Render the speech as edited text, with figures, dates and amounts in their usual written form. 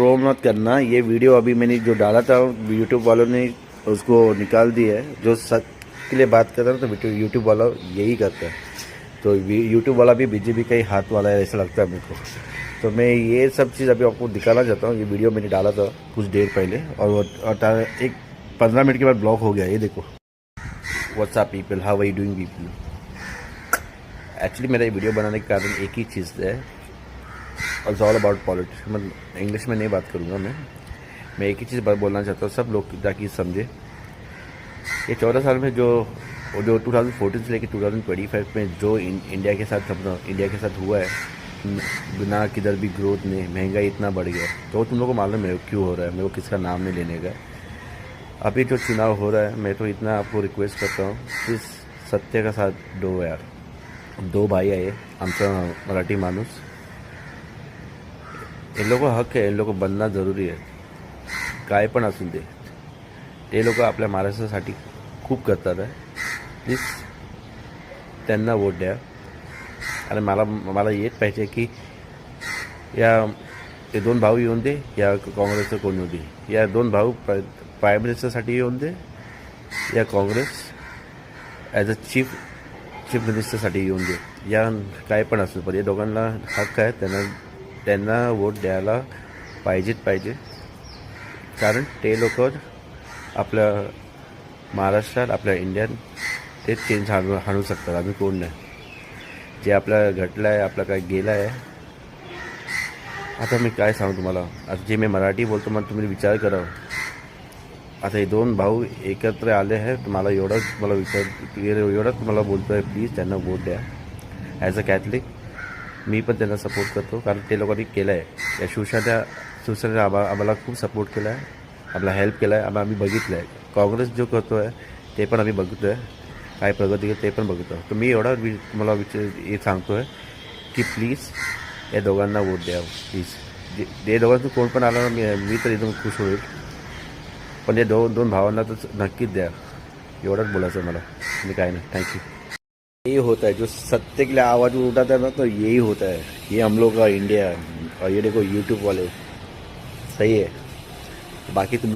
Troll मत करना। ये वीडियो अभी मैंने जो डाला था यूट्यूब वालों ने उसको निकाल दिया है। जो सच के लिए बात कर रहा है तो यूट्यूब वाला यही करता है। तो यूट्यूब वाला भी बीजेपी का ही हाथ वाला है ऐसा लगता है मेरे को। तो मैं ये सब चीज़ अभी आपको दिखाना चाहता हूँ। ये वीडियो मैंने डाला था कुछ देर पहले और एक 15 मिनट के बाद ब्लॉक हो गया। ये देखो, what's up people, how are you doing people. Actually मेरा ये वीडियो बनाने का कारण एक ही चीज़ है, इट्स ऑल अबाउट पॉलिटिक्स। मतलब इंग्लिश में नहीं बात करूँगा मैं एक ही चीज़ बोलना चाहता हूँ सब लोग ताकि समझे। ये 14 साल में जो 2014 से लेकर 2025 में जो इंडिया के साथ हुआ है, बिना किधर भी ग्रोथ नहीं, महंगाई इतना बढ़ गया है। तो तुम लोगों को मालूम है क्यों हो रहा है। मेरे को किसका नाम नहीं लेने का। अभी जो चुनाव हो रहा है, मैं तो इतना आपको रिक्वेस्ट करता हूँ प्लीज़ सत्य का साथ दो यार। दो भाई आहे आमचा मराठी माणूस, इन लोक हक आहे, इन लोक बनना जरुरी आहे। काय पण असू दे, ते लोक आपल्या महाराष्ट्रासाठी खूप करतात आहे। प्लीज त्यांना वोट द्या। आणि मला येत पाहिजे की ते दोन भाऊ येऊन दे या काँग्रेसचं कोण येऊ दे, या दोन भाऊ प्राईम मिनिस्टरसाठी येऊन दे या काँग्रेस ॲज अ चीफ मिनिस्टरसाठी येऊन दे, या काय पण असू पण या दोघांना हक्क आहे। त्यांना वोट द्यायला पाहिजे। कारण ते लोक आपल्या महाराष्ट्रात, आपल्या इंडियात ते चेंज आणू शकतात। आम्ही कोण नाही। जे आपल्या घडलं आहे, आपलं काय गेलं आहे, आता मी काय सांगू तुम्हाला। आता जे मी मराठी बोलतो मग तुम्ही विचार करा। आता हे दोन भाऊ एकत्र आले आहे, तुम्हाला एवढंच तुम्हाला बोलतो आहे, प्लीज त्यांना वोट द्या। ॲज अ कॅथलिक मी पण त्यांना सपोर्ट करतो, कारण ते लोकांनी केलं आहे। या शिवसेनेने आम्हाला खूप सपोर्ट केला आहे, आपला हेल्प केला आहे, आम्ही बघितलं आहे। काँग्रेस जो करतो आहे ते पण आम्ही बघतो आहे, काय प्रगती ते पण बघतो। तर मी तुम्हाला हे सांगतो आहे की प्लीज या दोघांना वोट द्या प्लीज। जे दोघांचं कोण पण आलं ना, मी तर एकदम खुश होईल। पण या दोन भावांना तर नक्कीच द्या, एवढंच बोलायचं मला। मी काय नाही, थँक्यू। यही होता है जो सत्य के लिए आवाज़ उठाता है ना, तो यही होता है। ये हम लोग का इंडिया है। और ये देखो यूट्यूब वाले, सही है। बाकी तुम